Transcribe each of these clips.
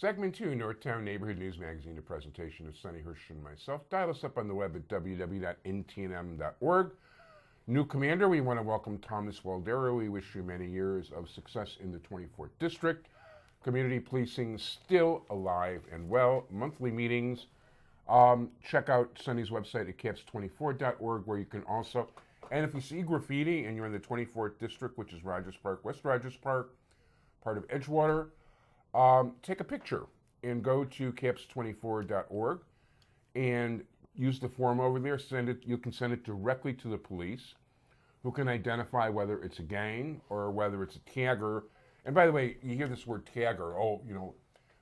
Segment 2, Northtown Neighborhood News Magazine, a presentation of Sonny Hirsch and myself. Dial us up on the web at www.ntnm.org. New commander, we want to welcome Thomas Waldero. We wish you many years of success in the 24th District. Community policing still alive and well. Monthly meetings. Check out Sonny's website at caps24.org, where you can also, and if you see graffiti and you're in the 24th District, which is Rogers Park, West Rogers Park, part of Edgewater, take a picture and go to caps24.org and use the form over there. Send it. You can send it directly to the police, who can identify whether it's a gang or whether it's a tagger. And by the way, you hear this word tagger. Oh,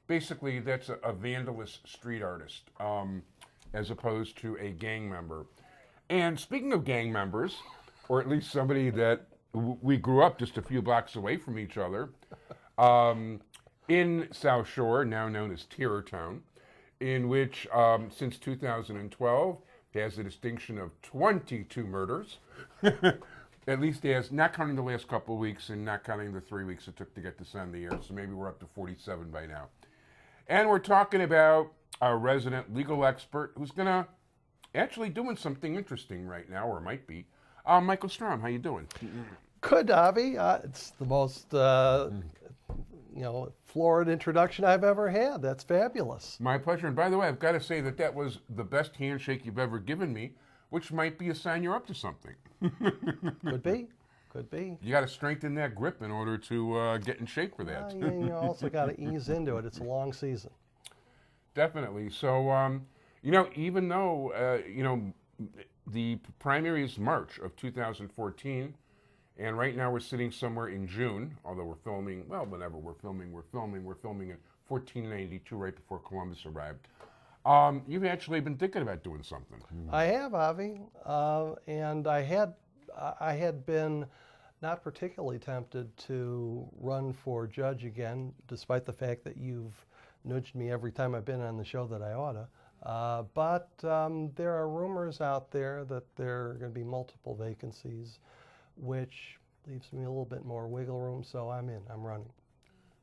basically that's a vandalous street artist, as opposed to a gang member. And speaking of gang members, or at least somebody that we grew up just a few blocks away from each other, in South Shore, now known as Terrortown, in which since 2012 has a distinction of 22 murders, at least as, not counting the last couple of weeks and not counting the 3 weeks it took to get this on the air, so maybe we're up to 47 by now. And we're talking about our resident legal expert who's gonna actually doing something interesting right now, or might be. Michael Strom, how you doing? Good, Avi. It's the most florid introduction I've ever had. That's fabulous. My pleasure. And by the way, I've got to say that was the best handshake you've ever given me, which might be a sign you're up to something. Could be. Could be. You got to strengthen that grip in order to get in shape for that. You also got to ease into it. It's a long season. Definitely. So, even though, the primary is March of 2014, and right now we're sitting somewhere in June, although we're filming, well, whenever we're filming in 1492, right before Columbus arrived. You've actually been thinking about doing something. I have, Avi, and I had been not particularly tempted to run for judge again, despite the fact that you've nudged me every time I've been on the show that I oughta. But there are rumors out there that there are going to be multiple vacancies, which leaves me a little bit more wiggle room, so I'm in. I'm running.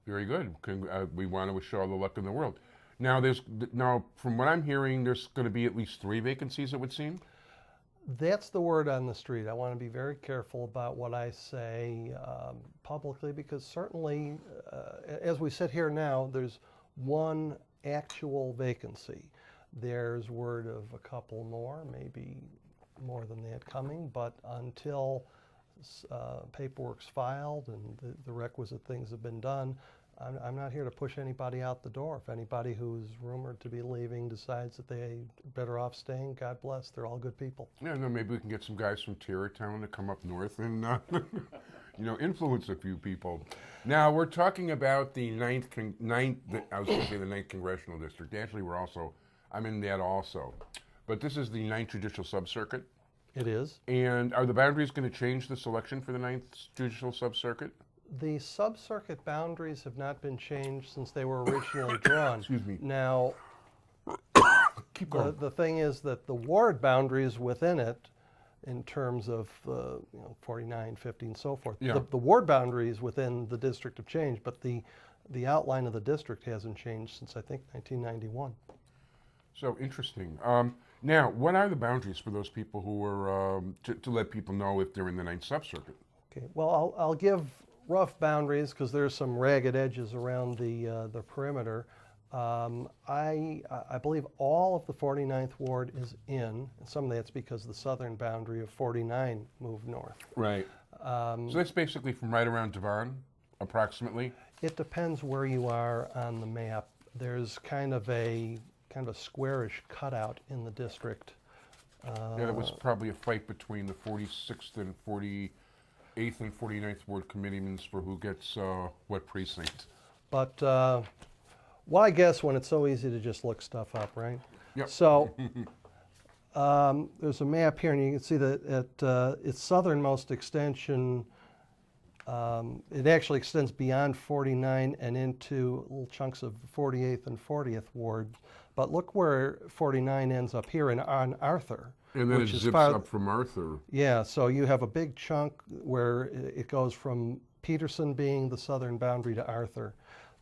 Very good. We want to wish you all the luck in the world. Now, from what I'm hearing, there's going to be at least 3 vacancies, it would seem? That's the word on the street. I want to be very careful about what I say publicly, because certainly, as we sit here now, there's one actual vacancy. There's word of a couple more, maybe more than that coming, but until paperwork's filed and the requisite things have been done, I'm not here to push anybody out the door. If anybody who's rumored to be leaving decides that they're better off staying, God bless. They're all good people. Yeah, no, maybe we can get some guys from Terrortown to come up north and, influence a few people. Now, we're talking about the 9th Congressional District. Actually, I'm in that also. But this is the 9th Judicial Sub-Circuit. It is. And are the boundaries going to change the selection for the 9th Judicial Sub-Circuit? The sub-circuit boundaries have not been changed since they were originally drawn. Excuse me. Now, keep going. The thing is that the ward boundaries within it, in terms of 49, 50, and so forth, yeah. the ward boundaries within the district have changed, but the outline of the district hasn't changed since, I think, 1991. So interesting. Now, what are the boundaries for those people who are, to let people know if they're in the 9th Sub-Circuit? Okay, well, I'll give rough boundaries because there's some ragged edges around the perimeter. I believe all of the 49th Ward is in, and some of that's because the southern boundary of 49 moved north. Right. So that's basically from right around Devon, approximately? It depends where you are on the map. There's kind of a squarish cutout in the district. Yeah, there was probably a fight between the 46th and 48th and 49th Ward committeemen for who gets what precinct. But, I guess when it's so easy to just look stuff up, right? Yep. So, there's a map here, and you can see that at its southernmost extension, it actually extends beyond 49 and into little chunks of 48th and 40th Ward. But look where 49 ends up here on Arthur. And then it zips up from Arthur. Yeah, so you have a big chunk where it goes from Peterson being the southern boundary to Arthur.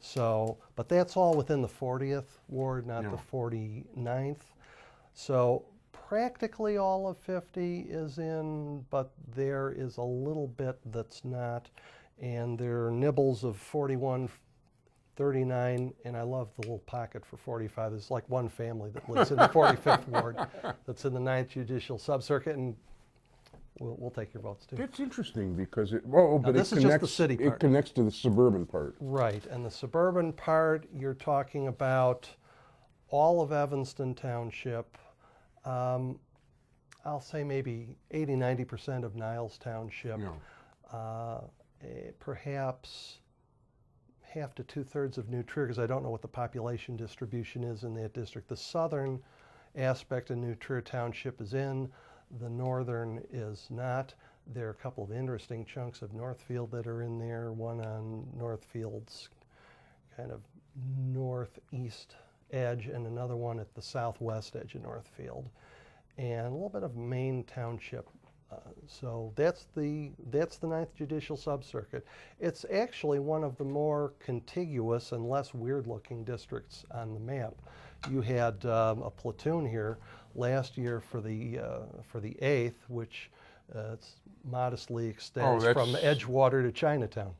So, but that's all within the 40th ward, not Yeah. the 49th. So practically all of 50 is in, but there is a little bit that's not. And there are nibbles of 41, 39, and I love the little pocket for 45. There's like one family that lives in the 45th ward that's in the 9th Judicial Subcircuit, and we'll take your votes too. That's interesting because but this it is connects, just the city part. It connects to the suburban part. Right, and the suburban part, you're talking about all of Evanston Township. I'll say maybe 80, 90% of Niles Township. Yeah. Perhaps half to 2/3 of New Trier, because I don't know what the population distribution is in that district. The southern aspect of New Trier Township is in, the northern is not. There are a couple of interesting chunks of Northfield that are in there, one on Northfield's kind of northeast edge and another one at the southwest edge of Northfield, and a little bit of Main Township. So that's the 9th Judicial Subcircuit. It's actually one of the more contiguous and less weird-looking districts on the map. You had a platoon here last year for the 8th, which modestly extends from Edgewater to Chinatown.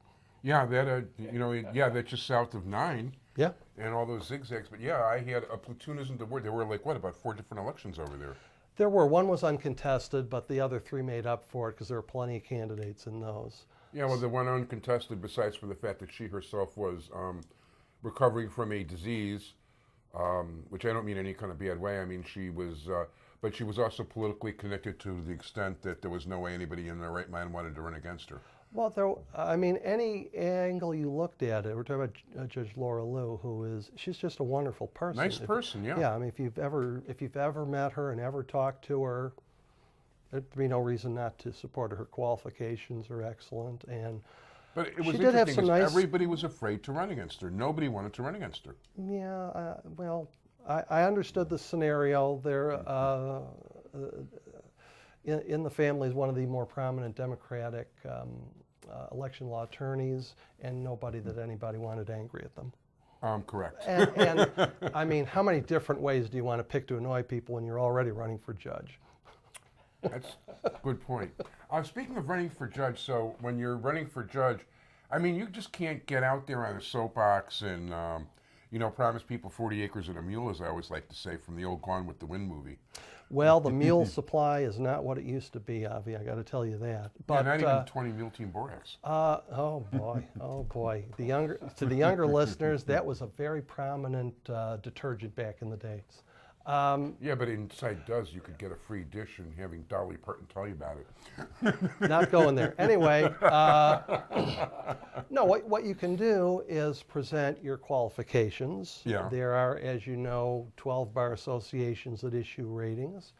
Yeah, that's just south of 9. Yeah. And all those zigzags. But yeah, I had a platoon isn't the word. There were like, about 4 different elections over there. There were. One was uncontested, but the other 3 made up for it because there were plenty of candidates in those. Yeah, well, the one uncontested, besides for the fact that she herself was recovering from a disease, which I don't mean in any kind of bad way. I mean, she was, but she was also politically connected to the extent that there was no way anybody in their right mind wanted to run against her. Well, I mean, any angle you looked at it, we're talking about Judge Laura Liu, she's just a wonderful person. Nice person, yeah. Yeah, I mean, if you've ever met her and ever talked to her, there'd be no reason not to support her. Her qualifications are excellent, but it was she did have interesting some because nice. Everybody was afraid to run against her. Nobody wanted to run against her. Yeah, well, I understood the scenario there. In the family is one of the more prominent Democratic election law attorneys, and nobody that anybody wanted angry at them. Correct. And I mean, how many different ways do you want to pick to annoy people when you're already running for judge? That's a good point. Speaking of running for judge, so when you're running for judge, I mean, you just can't get out there on a soapbox and, promise people 40 acres and a mule, as I always like to say, from the old Gone with the Wind movie. Well, the mule supply is not what it used to be, Avi. I got to tell you that. But not even 20 mule team borax. Oh boy. To the younger listeners, that was a very prominent detergent back in the days. Yeah, but inside Does, you could get a free dish and having Dolly Parton tell you about it. Not going there. Anyway, no, what you can do is present your qualifications. Yeah. There are, as you know, 12 bar associations that issue ratings,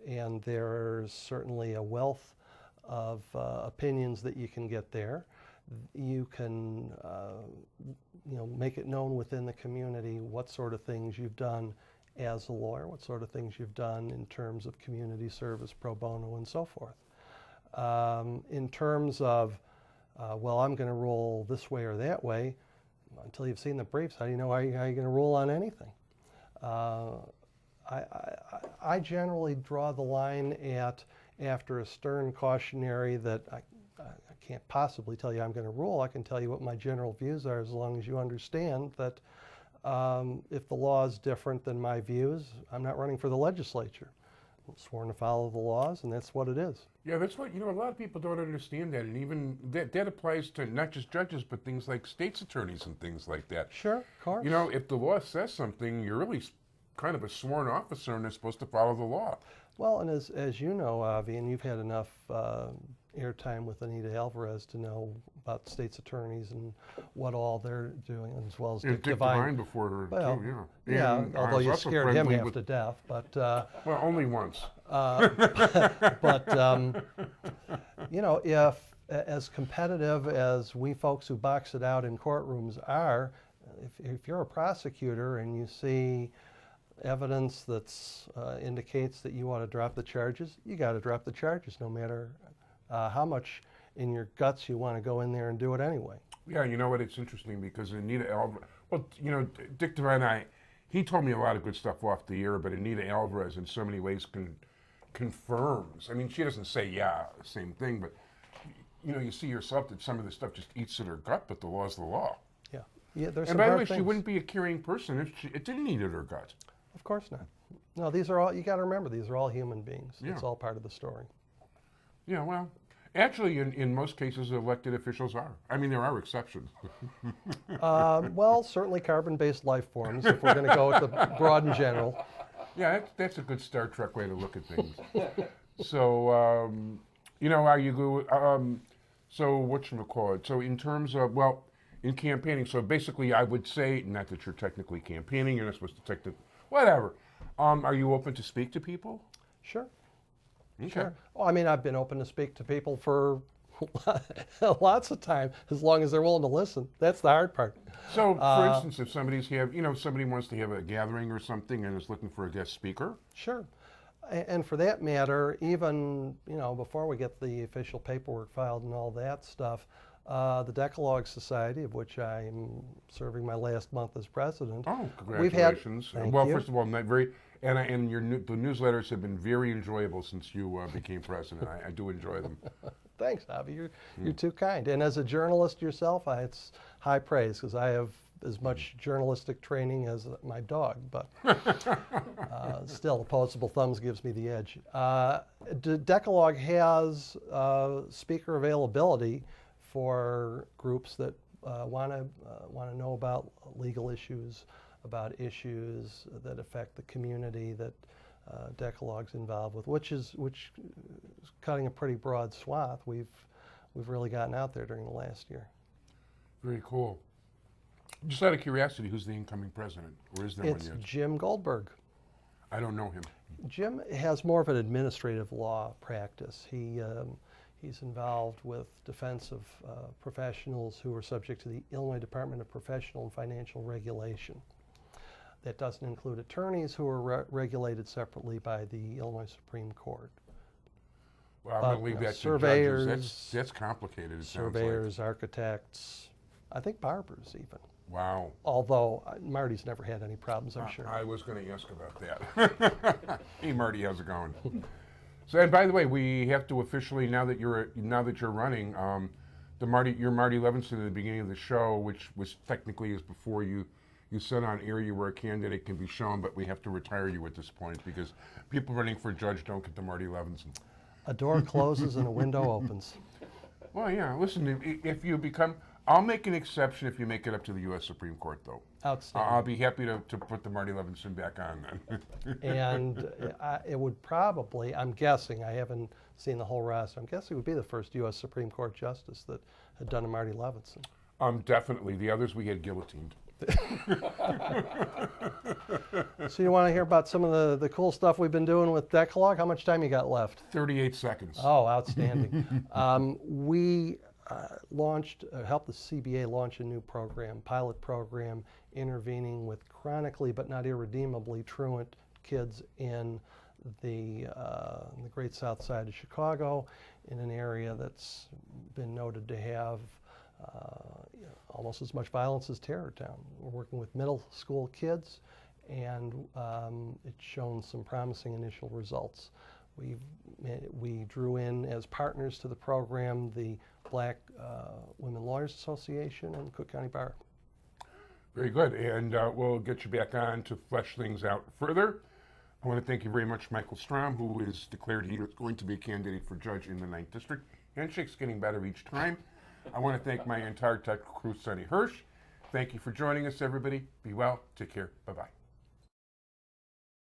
and there's certainly a wealth of opinions that you can get there. You can make it known within the community what sort of things you've done as a lawyer, what sort of things you've done in terms of community service, pro bono, and so forth. In terms of, I'm going to rule this way or that way, until you've seen the briefs, how do you know how you're going to rule on anything? I generally draw the line after a stern cautionary that I can't possibly tell you I'm going to rule. I can tell you what my general views are, as long as you understand that if the law is different than my views, I'm not running for the legislature. I'm sworn to follow the laws, and that's what it is. Yeah, that's what, a lot of people don't understand that, and even that applies to not just judges, but things like state's attorneys and things like that. Sure, of course. If the law says something, you're really kind of a sworn officer and they're supposed to follow the law. Well, and as you know, Avi, and you've had enough airtime with Anita Alvarez to know about state's attorneys and what all they're doing, as well as Dick Devine before her, well, too, yeah. Yeah, And although you scared him half to death, but... well, only once. But, if as competitive as we folks who box it out in courtrooms are, if you're a prosecutor and you see evidence that indicates that you want to drop the charges, you got to drop the charges no matter how much in your guts you want to go in there and do it anyway. Yeah, you know what? It's interesting because Anita Alvarez, well, Dick Devine, he told me a lot of good stuff off the air, but Anita Alvarez in so many ways confirms. I mean, she doesn't say, yeah, same thing, but, you see yourself that some of this stuff just eats at her gut, but the law's the law. Yeah. Yeah, there's And some by the hard way, she things. wouldn't be a caring person if it didn't eat at her gut. Of course not. No, these are all, you got to remember, these are all human beings. Yeah. It's all part of the story. Yeah, well, actually, in most cases, elected officials are. I mean, there are exceptions. Well, certainly carbon-based life forms, if we're going to go with the broad and general. Yeah, that's a good Star Trek way to look at things. So, are you go? So whatchamacallit? So in terms of, well, in campaigning, so basically I would say, not that you're technically campaigning, you're not supposed to whatever. Are you open to speak to people? Sure. Okay. Sure. Well, I mean, I've been open to speak to people for lots of time, as long as they're willing to listen. That's the hard part. So, for instance, if somebody wants to have a gathering or something and is looking for a guest speaker. Sure. And for that matter, even, before we get the official paperwork filed and all that stuff, the Decalogue Society, of which I'm serving my last month as president. Oh, congratulations! Thank well, you. first of all, the newsletters have been very enjoyable since you became president. I do enjoy them. Thanks, Javi. You're too kind. And as a journalist yourself, it's high praise because I have as much journalistic training as my dog, but still, opposable thumbs gives me the edge. Decalogue has speaker availability for groups that want to know about legal issues, about issues that affect the community that Decalogue's involved with, which is cutting a pretty broad swath. We've really gotten out there during the last year. Very cool. Just out of curiosity, who's the incoming president, or is there one It's yet? Jim Goldberg. I don't know him. Jim has more of an administrative law practice. He's involved with defense of professionals who are subject to the Illinois Department of Professional and Financial Regulation. That doesn't include attorneys who are regulated separately by the Illinois Supreme Court. Well, I'm going to leave that to surveyors, judges. That's complicated, it sounds surveyors, architects, I think barbers even. like. Wow. Although Marty's never had any problems, I'm sure. I was going to ask about that. Hey, Marty, how's it going? So, and by the way, we have to officially, now that you're running, your Marty Levinson at the beginning of the show, which was technically is before you said on air you were a candidate, can be shown, but we have to retire you at this point because people running for judge don't get the Marty Levinson. A door closes and a window opens. Well, yeah. Listen, if you become, I'll make an exception if you make it up to the U.S. Supreme Court, though. Outstanding. I'll be happy to put the Marty Levinson back on then. And it would probably, I'm guessing, I haven't seen the whole roster, I'm guessing it would be the first U.S. Supreme Court justice that had done a Marty Levinson. Definitely. The others we had guillotined. So you want to hear about some of the cool stuff we've been doing with Decalogue? How much time you got left? 38 seconds. Oh, outstanding. We helped the CBA launch a new program, pilot program, intervening with chronically but not irredeemably truant kids in the great south side of Chicago, in an area that's been noted to have almost as much violence as Terrortown. We're working with middle school kids, and it's shown some promising initial results. We drew in as partners to the program the Black Women Lawyers Association and Cook County Bar. Very good, and we'll get you back on to flesh things out further. I want to thank you very much, Michael Strom, who has declared he is going to be a candidate for judge in the 9th District. Handshake's getting better each time. I want to thank my entire tech crew, Sonny Hirsch. Thank you for joining us, everybody. Be well. Take care. Bye-bye.